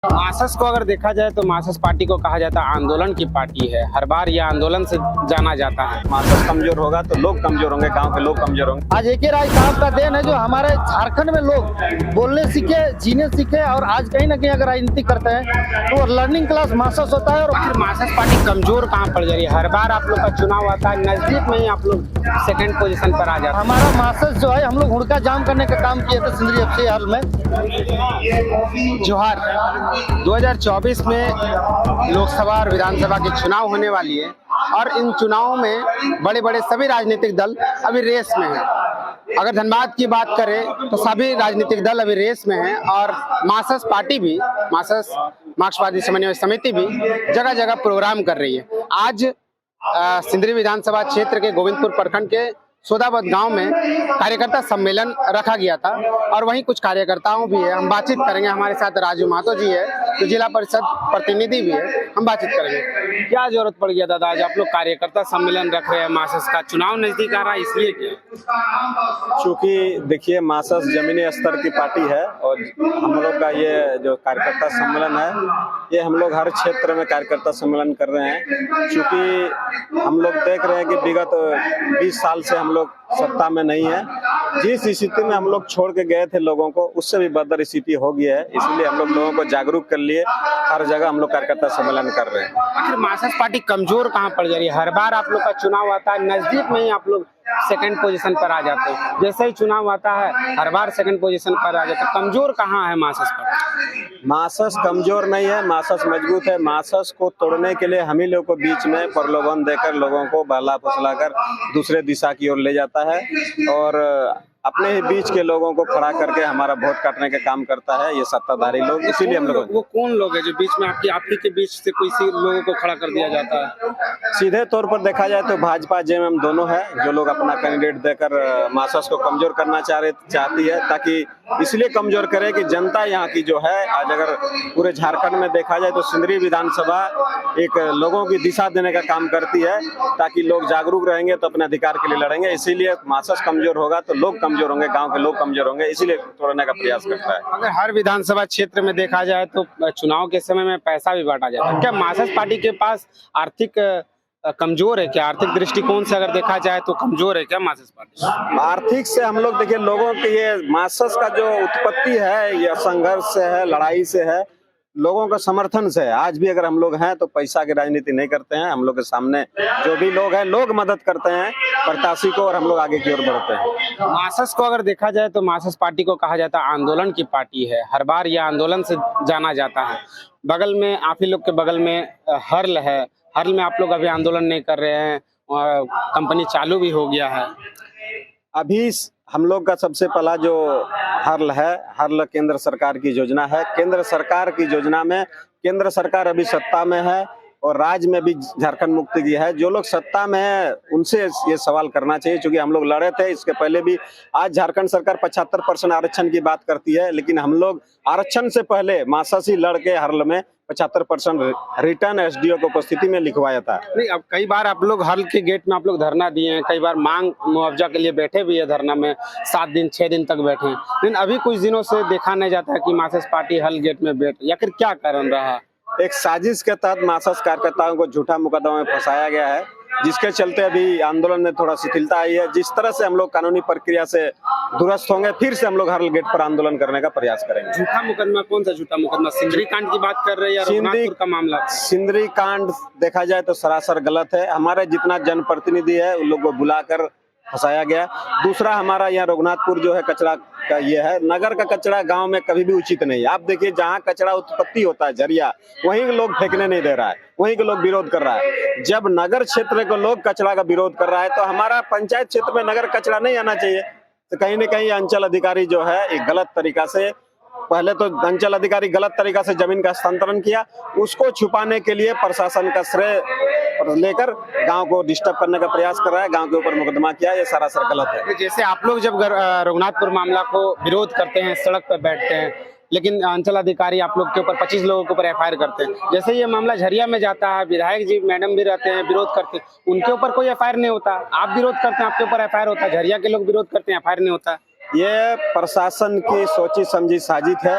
Marxist को अगर देखा जाए तो मार्क्सिस्ट पार्टी को कहा जाता है आंदोलन की पार्टी है। हर बार यह आंदोलन से जाना जाता है। मार्क्सिस्ट कमजोर होगा तो लोग कमजोर होंगे, गांव के लोग कमजोर होंगे। आज एक ही राज साहब का देन है जो हमारे झारखंड में लोग बोलने सीखे, जीने सीखे और आज कहीं ना कहीं अगर राजनीति करते हैं तो लर्निंग क्लास मार्क्सिस्ट होता है। और आखिर मार्क्सिस्ट पार्टी कमजोर कहाँ पड़ जा रही है? हर बार आप लोग का चुनाव आता है, नजदीक में ही आप लोग सेकंड पोजीशन पर आ जाते हैं। हमारा मार्क्सिस्ट जो है, हम लोग हुड़का जाम करने का काम किए थे सिंदरी एफसी हाल में। जोहार 2024 में लोकसभा और विधानसभा के चुनाव होने वाली है और इन चुनावों में बड़े बड़े सभी राजनीतिक दल अभी रेस में हैं। अगर धनबाद की बात करें तो सभी राजनीतिक दल अभी रेस में हैं और मार्क्सिस्ट पार्टी भी, मार्क्सवादी समन्वय समिति भी जगह जगह प्रोग्राम कर रही है। आज सिंदरी विधानसभा क्षेत्र के गोविंदपुर प्रखंड के सोदावत गांव में कार्यकर्ता सम्मेलन रखा गया था और वहीं कुछ कार्यकर्ताओं भी है। हम बातचीत करेंगे। हमारे साथ राजू महतो जी है जो जिला परिषद प्रतिनिधि भी है, हम बातचीत करेंगे। क्या जरूरत पड़ गया दादा, आज आप लोग कार्यकर्ता सम्मेलन रख रहे हैं? मार्क्सिस्ट का चुनाव नजदीक आ रहा है, इसलिए क्या? क्योंकि देखिए, मार्क्सिस्ट जमीनी स्तर की पार्टी है और हम लोग का ये जो कार्यकर्ता सम्मेलन है, ये हम लोग हर क्षेत्र में कार्यकर्ता सम्मेलन कर रहे हैं। क्योंकि हम लोग देख रहे हैं कि विगत 20 साल से हम लोग सत्ता में नहीं है। जिस स्थिति में हम लोग छोड़ के गए थे लोगों को, उससे भी बदतर स्थिति हो गई है। इसलिए हम लोग लोगों को जागरूक कर लिए हर जगह हम लोग कार्यकर्ता सम्मेलन कर रहे हैं। आखिर मार्क्सिस्ट पार्टी कमजोर कहाँ पड़ जा रही है? हर बार आप लोग का चुनाव आता है, नजदीक में ही आप लोग सेकंड पोजीशन पर आ जाते हैं। जैसे ही चुनाव आता है हर बार सेकंड पोजीशन पर आ जाते हैं। कमजोर कहाँ है मार्क्सिस्ट पार्टी? मार्क्सिस्ट कमजोर नहीं है, मार्क्सिस्ट मजबूत है। मार्क्सिस्ट को तोड़ने के लिए हम ही लोग को बीच में प्रलोभन देकर लोगों को बहला फुसला कर दूसरे दिशा की ओर ले जाता है और अपने ही बीच के लोगों को खड़ा करके हमारा वोट काटने का काम करता है ये सत्ताधारी लोग। इसीलिए हम लोग, वो कौन लोग है जो बीच में आप ही के बीच से कोई लोगों को खड़ा कर दिया जाता है? सीधे तौर पर देखा जाए तो भाजपा जेएमएम दोनों है जो लोग अपना कैंडिडेट देकर मार्क्सिस्ट को कमजोर करना चाहती है, ताकि इसलिए कमजोर करे कि जनता यहाँ की जो है, आज अगर पूरे झारखंड में देखा जाए तो सिंदरी विधानसभा एक लोगों की दिशा देने का काम करती है, ताकि लोग जागरूक रहेंगे तो अपने अधिकार के लिए लड़ेंगे। इसीलिए मार्क्सिस्ट कमजोर होगा तो लोग कमजोर होंगे, गांव के लोग कमजोर होंगे, इसीलिए तोड़ने का प्रयास करता है। अगर हर विधानसभा क्षेत्र में देखा जाए तो चुनाव के समय में पैसा भी बांटा जाता है। क्या मार्क्सिस्ट पार्टी के पास आर्थिक कमजोर है? क्या आर्थिक दृष्टिकोण से अगर देखा जाए तो कमजोर है क्या मार्क्सिस्ट पार्टी? आर्थिक से हम लोग देखिए, लोगों के ये मार्क्सिस्ट का जो उत्पत्ति है ये संघर्ष से है, लड़ाई से है, लोगों का समर्थन से है। आज भी अगर हम लोग हैं तो पैसा की राजनीति नहीं करते हैं। हम लोग के सामने जो भी लोग हैं, लोग मदद करते हैं प्रत्याशी को और हम लोग आगे की ओर बढ़ते हैं। मार्क्सिस्ट को अगर देखा जाए तो मार्क्सिस्ट पार्टी को कहा जाता है आंदोलन की पार्टी है। हर बार यह आंदोलन से जाना जाता है। बगल में आप ही लोग के बगल में हर्ल है, हर्ल में आप लोग अभी आंदोलन नहीं कर रहे हैं और कंपनी चालू भी हो गया है। अभी हम लोग का सबसे पहला जो हर्ल है, हर्ल केंद्र सरकार की योजना है। केंद्र सरकार की योजना में केंद्र सरकार अभी सत्ता में है और राज्य में भी झारखंड मुक्ति की है। जो लोग सत्ता में है उनसे ये सवाल करना चाहिए, क्योंकि हम लोग लड़े थे इसके पहले भी। आज झारखंड सरकार 75% आरक्षण की बात करती है, लेकिन हम लोग आरक्षण से पहले मार्क्सिस्ट ही लड़ के हर्ल में 75% रिटर्न एसडीओ की उपस्थिति में लिखवाया था। नहीं, अब कई बार आप लोग हर्ल के गेट में आप लोग धरना दिए हैं, कई बार मांग मुआवजा के लिए बैठे भी है धरना में, 7 दिन 6 दिन तक बैठे हैं, लेकिन अभी कुछ दिनों से देखा नहीं जाता है कि मार्क्सिस्ट पार्टी हर्ल गेट में बैठ, या फिर क्या कारण रहा? एक साजिश के तहत मार्क्सिस्ट कार्यकर्ताओं को झूठा मुकदमा में फंसाया गया है, जिसके चलते अभी आंदोलन में थोड़ा शिथिलता आई है। जिस तरह से हम लोग कानूनी प्रक्रिया से दुरुस्त होंगे, फिर से हम लोग हर्ल गेट पर आंदोलन करने का प्रयास करेंगे। झूठा मुकदमा? कौन सा झूठा मुकदमा? सिंदरी कांड की बात कर रहे हैं या रघुनाथपुर का मामला? सिंदरी कांड देखा जाए तो सरासर गलत है। हमारे जितना जनप्रतिनिधि है उन लोग को बुलाकर फंसाया गया। दूसरा, हमारा यहाँ रघुनाथपुर जो है कचरा का ये है, नगर का कचरा गांव में कभी भी उचित नहीं है। आप देखिए, जहाँ कचरा उत्पत्ति होता है झरिया, वहीं के लोग फेंकने नहीं दे रहा है, वहीं के लोग विरोध कर रहा है। जब नगर क्षेत्र के लोग कचरा का विरोध कर रहा है तो हमारा पंचायत क्षेत्र में नगर कचरा नहीं आना चाहिए। तो कहीं न कहीं अंचल अधिकारी जो है एक गलत तरीका से, पहले तो अंचल अधिकारी गलत तरीका से जमीन का हस्तांतरण किया, उसको छुपाने के लिए प्रशासन का श्रेय लेकर गांव को डिस्टर्ब करने का प्रयास कर रहा है, गांव के ऊपर मुकदमा किया। ये सरासर गलत है। जैसे आप लोग जब रघुनाथपुर मामला को विरोध करते हैं, सड़क पर बैठते हैं, लेकिन अंचल अधिकारी आप लोग के ऊपर 25 लोगों के ऊपर एफआईआर करते हैं। जैसे ये मामला झरिया में जाता है, विधायक जी मैडम भी रहते हैं, विरोध करते हैं, उनके ऊपर कोई एफआईआर नहीं होता। आप विरोध करते हैं, आपके ऊपर एफआईआर होता है। झरिया के लोग विरोध करते हैं, एफआईआर नहीं होता। ये प्रशासन की सोची समझी साजिश है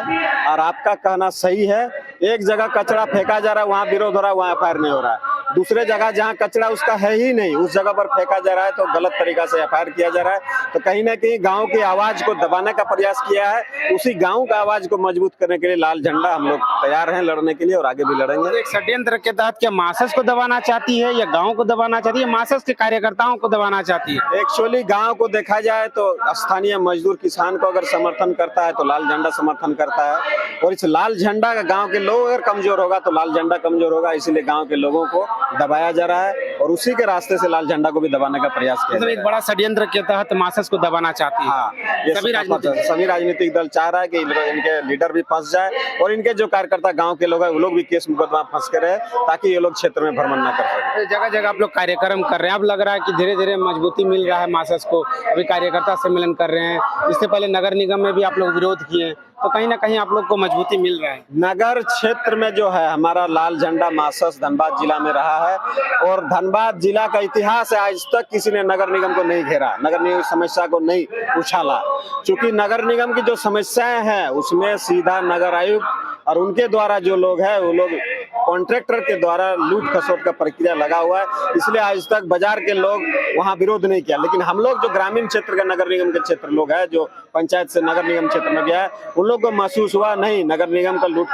और आपका कहना सही है एक जगह कचरा फेंका जा रहा है, वहाँ विरोध हो रहा है, वहाँ एफआईआर नहीं हो रहा है। दूसरे जगह जहाँ कचरा उसका है ही नहीं, उस जगह पर फेंका जा रहा है तो गलत तरीका से एफआईआर किया जा रहा है। तो कहीं ना कहीं गांव की आवाज को दबाने का प्रयास किया है। उसी गांव का आवाज को मजबूत करने के लिए लाल झंडा हम लोग तैयार हैं लड़ने के लिए और आगे भी लड़ेंगे। एक षड्यंत्र के तहत क्या मार्क्सिस्ट को दबाना चाहती है या गांव को दबाना चाहती है, मार्क्सिस्ट के कार्यकर्ताओं को दबाना चाहती है? एक्चुअली गांव को देखा जाए तो स्थानीय मजदूर किसान को अगर समर्थन करता है तो लाल झंडा समर्थन करता है, और इस लाल झंडा का गांव के लोग अगर कमजोर होगा तो लाल झंडा कमजोर होगा। इसीलिए गांव के लोगों को दबाया जा रहा है और उसी के रास्ते से लाल झंडा को भी दबाने का प्रयास किया। मतलब एक बड़ा षड्यंत्र के तहत मार्क्सिस्ट को दबाना चाहती है। हाँ, ये सभी राजनीतिक दल चाह रहा है कि इनके लीडर भी फंस जाए और इनके जो कार्यकर्ता गांव के लोग हैं वो लोग भी केस मुकदमा फंस के रहे, ताकि ये लोग क्षेत्र में भ्रमण न कर सके। जगह जगह आप लोग कार्यक्रम कर रहे हैं, अब लग रहा है कि धीरे धीरे मजबूती मिल रहा है मार्क्सिस्ट को। अभी कार्यकर्ता सम्मेलन कर रहे हैं, इससे पहले नगर निगम में भी आप लोग विरोध किए, तो कहीं ना कहीं आप लोग को मजबूती मिल रहा है। नगर क्षेत्र में जो है हमारा लाल झंडा मार्क्सिस्ट धनबाद जिला में रहा है, और धनबाद जिला का इतिहास है आज तक किसी ने नगर निगम को नहीं घेरा, नगर निगम की समस्या को नहीं उछाला। क्योंकि नगर निगम की जो समस्याएं हैं उसमें सीधा नगर आयुक्त और उनके द्वारा जो लोग हैं वो लोग कॉन्ट्रैक्टर के द्वारा लूट खसोट का प्रक्रिया लगा हुआ है, इसलिए आज तक बाजार के लोग वहां विरोध नहीं किया। लेकिन हम लोग जो ग्रामीण क्षेत्र के नगर निगम के क्षेत्र लोग हैं, जो पंचायत से नगर निगम क्षेत्र में गया है, उन लोग को महसूस हुआ नहीं, नगर निगम का लूट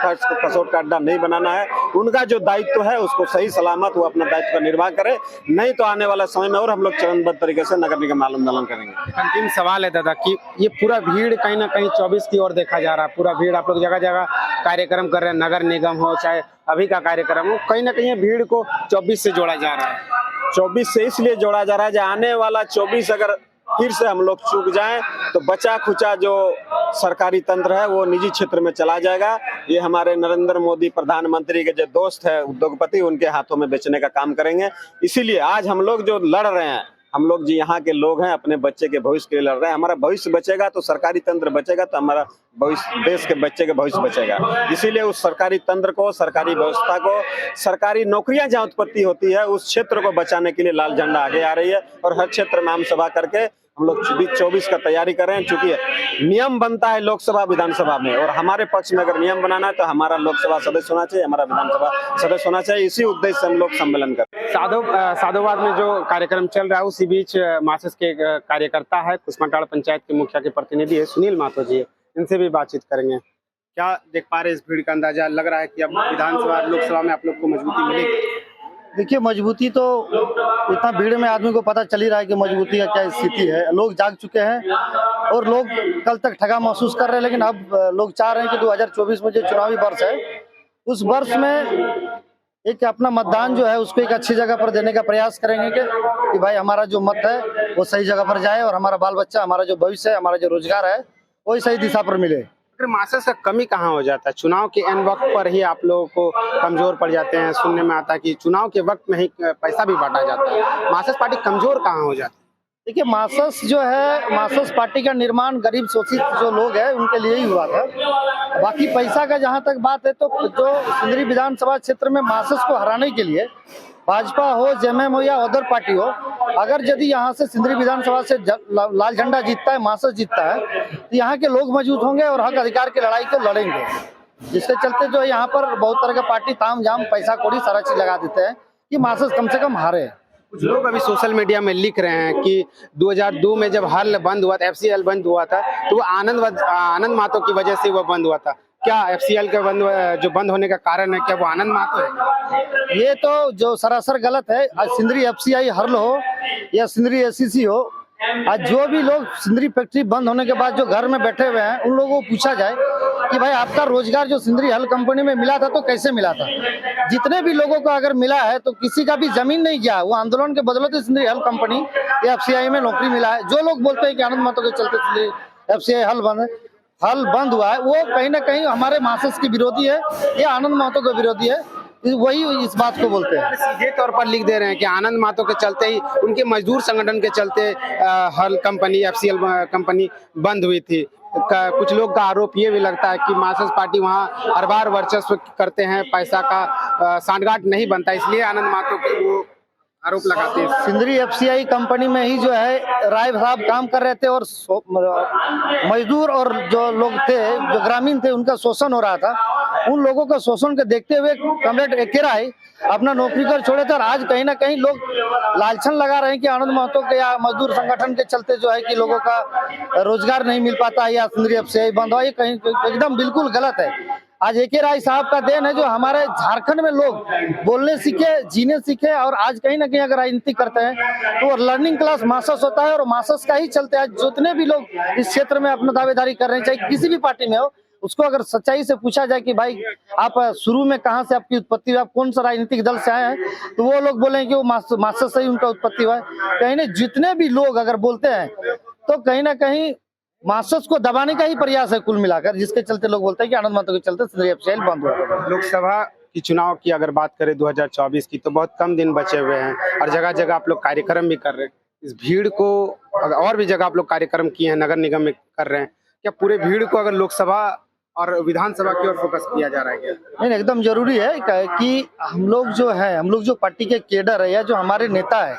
खसोट का अड्डा नहीं बनाना है। उनका जो दायित्व है उसको सही सलामत वो अपना दायित्व का निर्वाह करे, नहीं तो आने वाला समय में और हम लोग चरणबद्ध तरीके से नगर निगम आंदोलन करेंगे। अंतिम सवाल है दादा कि ये पूरा भीड़ कहीं ना कहीं 24 की ओर देखा जा रहा है, पूरा भीड़ आप लोग जगह जगह कार्यक्रम कर रहे हैं, नगर निगम हो चाहे अभी का कार्यक्रम हो, कहीं ना कहीं भीड़ को 24 से जोड़ा जा रहा है। 24 से इसलिए जोड़ा जा रहा है, आने वाला 24 अगर फिर से हम लोग चूक जाएं तो बचा खुचा जो सरकारी तंत्र है वो निजी क्षेत्र में चला जाएगा। ये हमारे नरेंद्र मोदी प्रधानमंत्री के जो दोस्त है उद्योगपति, उनके हाथों में बेचने का काम करेंगे। इसीलिए आज हम लोग जो लड़ रहे हैं, हम लोग जी यहाँ के लोग हैं, अपने बच्चे के भविष्य के लिए लड़ रहे हैं। हमारा भविष्य बचेगा तो सरकारी तंत्र बचेगा, तो हमारा भविष्य, देश के बच्चे का भविष्य बचेगा। इसीलिए उस सरकारी तंत्र को, सरकारी व्यवस्था को, सरकारी नौकरियां जहाँ उत्पत्ति होती है उस क्षेत्र को बचाने के लिए लाल झंडा आगे आ रही है। और हर क्षेत्र में आम सभा करके हम लोग 24 का तैयारी कर रहे हैं। चूंकि नियम बनता है लोकसभा विधानसभा में, और हमारे पक्ष में अगर नियम बनाना है तो हमारा लोकसभा सदस्य होना चाहिए, हमारा विधानसभा सदस्य होना चाहिए। इसी उद्देश्य से हम लोग सम्मेलन कर रहे हैं। साधोबाद में जो कार्यक्रम चल रहा है उसी बीच मार्क्सिस्ट के कार्यकर्ता है, कुसमाटाड़ पंचायत के मुखिया के प्रतिनिधि है सुनील महतो जी, इनसे भी बातचीत करेंगे। क्या देख पा रहे इस भीड़ का अंदाजा लग रहा है कि अब विधानसभा लोकसभा में आप लोग को मजबूती मिलेगी? देखिए, मजबूती तो इतना भीड़ में आदमी को पता चल ही रहा है कि मजबूती का क्या स्थिति है। लोग जाग चुके हैं और लोग कल तक ठगा महसूस कर रहे हैं, लेकिन अब लोग चाह रहे हैं कि 2024 में जो चुनावी वर्ष है उस वर्ष में एक अपना मतदान जो है उसको एक अच्छी जगह पर देने का प्रयास करेंगे कि भाई हमारा जो मत है वो सही जगह पर जाए और हमारा बाल बच्चा, हमारा जो भविष्य है, हमारा जो रोजगार है वो सही दिशा पर मिले। मार्क्सिस्ट का कमी कहाँ हो जाता है? चुनाव के एन वक्त पर ही आप लोगों को कमजोर पड़ जाते हैं। सुनने में आता है कि चुनाव के वक्त में ही पैसा भी बांटा जाता है। मार्क्सिस्ट पार्टी कमजोर कहाँ हो जाती है? देखिए, मार्क्सिस्ट जो है, मार्क्सिस्ट पार्टी का निर्माण गरीब शोषित जो लोग हैं उनके लिए ही हुआ था। बाकी पैसा का जहाँ तक बात है तो जो सिंदरी विधानसभा क्षेत्र में मार्क्सिस्ट को हराने के लिए भाजपा हो, जेएमएम हो या अदर पार्टी हो, अगर यदि यहाँ से सिंदरी विधानसभा से लाल झंडा जीतता है, मार्क्सिस्ट जीतता है, तो यहाँ के लोग मजबूत होंगे और हक अधिकार की लड़ाई को लड़ेंगे। जिसके चलते जो यहाँ पर बहुत तरह का पार्टी ताम झाम पैसा कौड़ी सारा चीज लगा देते हैं कि मार्क्सिस्ट कम से कम हारे। कुछ लोग अभी सोशल मीडिया में लिख रहे हैं कि 2002 में जब हल बंद हुआ था, FCL बंद हुआ था, तो वो आनंद महतो की वजह से वो बंद हुआ था। क्या FCL का जो बंद होने का कारण है, क्या वो आनंद महतो है? ये तो जो सरासर गलत है। आज सिंदरी FCI हर्ल हो या सिंदरी SCC हो, आज जो भी लोग सिंदरी फैक्ट्री बंद होने के बाद जो घर में बैठे हुए हैं उन लोगों को पूछा जाए कि भाई आपका रोजगार जो सिंदरी हल कंपनी में मिला था तो कैसे मिला था। जितने भी लोगों को अगर मिला है तो किसी का भी जमीन नहीं गया, वो आंदोलन के बदौलत सिंदरी हल कंपनी या FCI में नौकरी मिला है। जो लोग बोलते हैं कि आनंद महतो के चलते सिंदरी FCI हल बंद हुआ है, वो कहीं ना कहीं हमारे मार्क्सिस्ट के विरोधी है या आनंद महतो के विरोधी है, वही इस बात को बोलते हैं। सीधे तौर पर लिख दे रहे हैं कि आनंद महतो के चलते ही, उनके मजदूर संगठन के चलते हल कंपनी, FCL कंपनी बंद हुई थी। कुछ लोग का आरोप ये भी लगता है कि मार्क्सिस्ट पार्टी वहाँ हर बार वर्चस्व करते हैं, पैसा का सांठगांठ नहीं बनता, इसलिए आनंद महतो के वो आरोप लगाते हैं। सिंदरी FCI कंपनी में ही जो है राय साहब काम कर रहे थे और मजदूर और जो लोग थे, जो ग्रामीण थे, उनका शोषण हो रहा था। उन लोगों का शोषण के देखते हुए कमरेड एके राय अपना नौकरी कर छोड़े थे। और आज कहीं ना कहीं लोग लालछन लगा रहे हैं कि आनंद महतो के या मजदूर संगठन के चलते जो है कि लोगों का रोजगार नहीं मिल पाता है या सिंदरी एफसीआई बंद हो, ये कहीं एकदम बिल्कुल गलत है। आज एके राय साहब का देन है जो हमारे झारखंड में लोग बोलने सीखे, जीने सीखे और आज कहीं ना कहीं अगर राजनीति करते हैं तो लर्निंग क्लास मास्टर्स होता है और मास्टर्स का ही चलते आज जितने भी लोग इस क्षेत्र में अपना दावेदारी कर रहे हैं, चाहे किसी भी पार्टी में हो, उसको अगर सच्चाई से पूछा जाए कि भाई आप शुरू में कहां से आपकी उत्पत्ति हुई, आप कौन सा राजनीतिक दल से आए हैं, तो वो लोग बोलेंगे कि वो मास्टर्स से ही उनका उत्पत्ति हुआ है। कहीं ना जितने भी लोग अगर बोलते हैं तो कहीं ना कहीं मास्टर्स को दबाने का ही प्रयास है कुल मिलाकर, जिसके चलते लोग बोलते हैं कि आनंद महतो के चलते सिंदरी एफसीआई बंद हुआ। लोकसभा की चुनाव की अगर बात करें 2024 की, तो बहुत कम दिन बचे हुए हैं और जगह जगह आप लोग कार्यक्रम भी कर रहे हैं। इस भीड़ को और भी जगह आप लोग कार्यक्रम किए हैं, नगर निगम में कर रहे हैं, क्या पूरे भीड़ को अगर लोकसभा और विधानसभा की ओर फोकस किया जा रहा है क्या? नहीं, एकदम जरूरी है कि हम लोग जो पार्टी के केडर है या जो हमारे नेता है,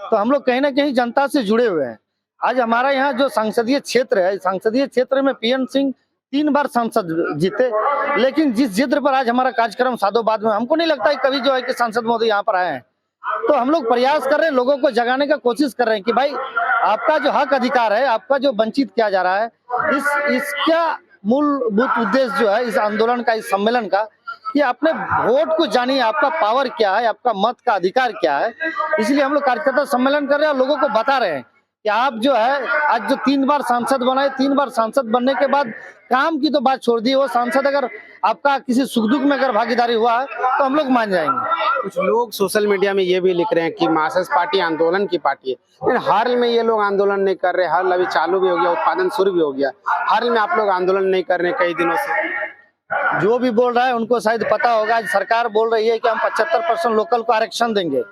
तो हम लोग कहीं ना कहीं जनता से जुड़े हुए हैं। आज हमारा यहाँ जो संसदीय क्षेत्र है, संसदीय क्षेत्र में पीएन सिंह 3 बार सांसद जीते, लेकिन जिस जिद्र पर आज हमारा कार्यक्रम सादोबाद में, हमको नहीं लगता है कभी जो है कि सांसद मोदी यहाँ पर आए हैं। तो हम लोग प्रयास कर रहे हैं, लोगों को जगाने का कोशिश कर रहे हैं कि भाई आपका जो हक अधिकार है, आपका जो वंचित किया जा रहा है, इसका मूलभूत उद्देश्य जो है इस आंदोलन का, इस सम्मेलन का, कि अपने वोट को जानिए, आपका पावर क्या है, आपका मत का अधिकार क्या है। इसलिए हम लोग कार्यकर्ता सम्मेलन कर रहे हैं और लोगों को बता रहे हैं कि आप जो है आज जो 3 बार सांसद बनाए, 3 बार सांसद बनने के बाद काम की तो बात छोड़ दी, वो सांसद अगर आपका किसी सुख दुख में अगर भागीदारी हुआ है तो हम लोग मान जाएंगे। कुछ लोग सोशल मीडिया में ये भी लिख रहे हैं कि मार्क्सिस्ट पार्टी आंदोलन की पार्टी है, लेकिन हाल में ये लोग आंदोलन नहीं कर रहे। हाल अभी चालू भी हो गया, उत्पादन शुरू भी हो गया, हाल में आप लोग आंदोलन नहीं कर रहे कई दिनों से। जो भी बोल रहा है उनको शायद पता होगा, सरकार बोल रही है कि हम 75% लोकल को आरक्षण देंगे,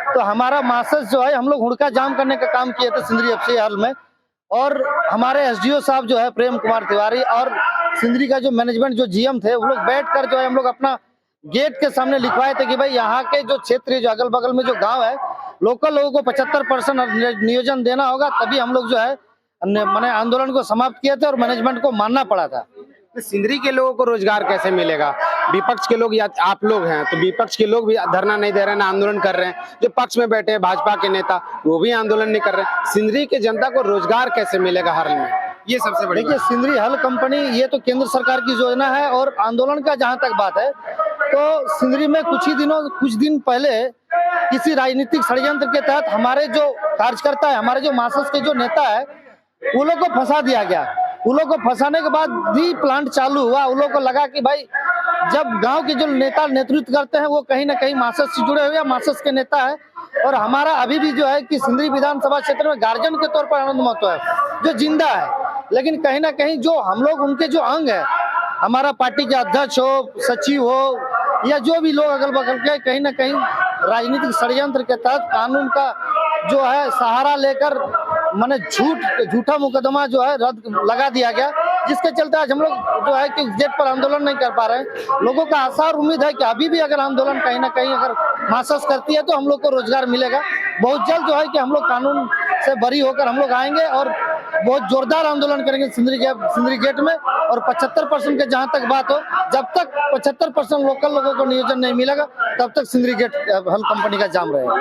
तो हमारा मार्क्सिस्ट जो है, हम लोग हुड़का जाम करने का काम किए थे सिंदरी एफसीआई हॉल में, और हमारे एसडीओ साहब जो है प्रेम कुमार तिवारी और सिंदरी का जो मैनेजमेंट जो जीएम थे, वो लोग बैठकर जो है हम लोग अपना गेट के सामने लिखवाए थे कि भाई यहाँ के जो क्षेत्र, जो अगल बगल में जो गांव है, लोकल लोगों को 75% नियोजन देना होगा, तभी हम लोग जो है मैंने आंदोलन को समाप्त किए थे और मैनेजमेंट को मानना पड़ा था। सिंदरी के लोगों को रोजगार कैसे मिलेगा? विपक्ष के लोग या आप लोग हैं, तो विपक्ष के लोग भी धरना नहीं दे रहे हैं, ना आंदोलन कर रहे हैं। जो पक्ष में बैठे हैं भाजपा के नेता, वो भी आंदोलन नहीं कर रहे हैं। सिंदरी के जनता को रोजगार कैसे मिलेगा हाल में? ये सबसे बड़ी देखिए, सिंदरी हल कंपनी ये तो केंद्र सरकार की योजना है, और आंदोलन का जहां तक बात है तो सिंदरी में कुछ दिन पहले किसी राजनीतिक षड्यंत्र के तहत हमारे जो कार्यकर्ता है, हमारे जो मार्क्सिस्ट के जो नेता है, वो लोग को फंसा दिया गया। उन लोग को फंसाने के बाद भी प्लांट चालू हुआ। उन लोग को लगा कि भाई जब गांव के जो नेता नेतृत्व करते हैं वो कहीं ना कहीं मार्क्सिस्ट से जुड़े हुए या मार्क्सिस्ट के नेता है, और हमारा अभी भी जो है कि सिंदरी विधानसभा क्षेत्र में गार्जियन के तौर पर आनंद महतो है जो जिंदा है, लेकिन कहीं ना कहीं जो हम लोग उनके जो अंग है, हमारा पार्टी के अध्यक्ष हो, सचिव हो, या जो भी लोग अगल बगल के, कहीं ना कहीं राजनीतिक षड्यंत्र के तहत कानून का जो है सहारा लेकर माने झूठा मुकदमा जो है रद्द लगा दिया गया, जिसके चलते आज हम लोग जो है कि गेट पर आंदोलन नहीं कर पा रहे हैं। लोगों का आशा और उम्मीद है कि अभी भी अगर आंदोलन कहीं ना कहीं अगर मार्क्सिस्ट करती है तो हम लोग को रोजगार मिलेगा। बहुत जल्द जो है कि हम लोग कानून से बरी होकर हम लोग आएंगे और बहुत जोरदार आंदोलन करेंगे सिंदरी गेट में। और 75% के जहां तक बात हो, जब तक 75% लोकल लोगों को नियोजन नहीं मिलेगा तब तक सिंदरी गेट हल कंपनी का जाम रहेगा।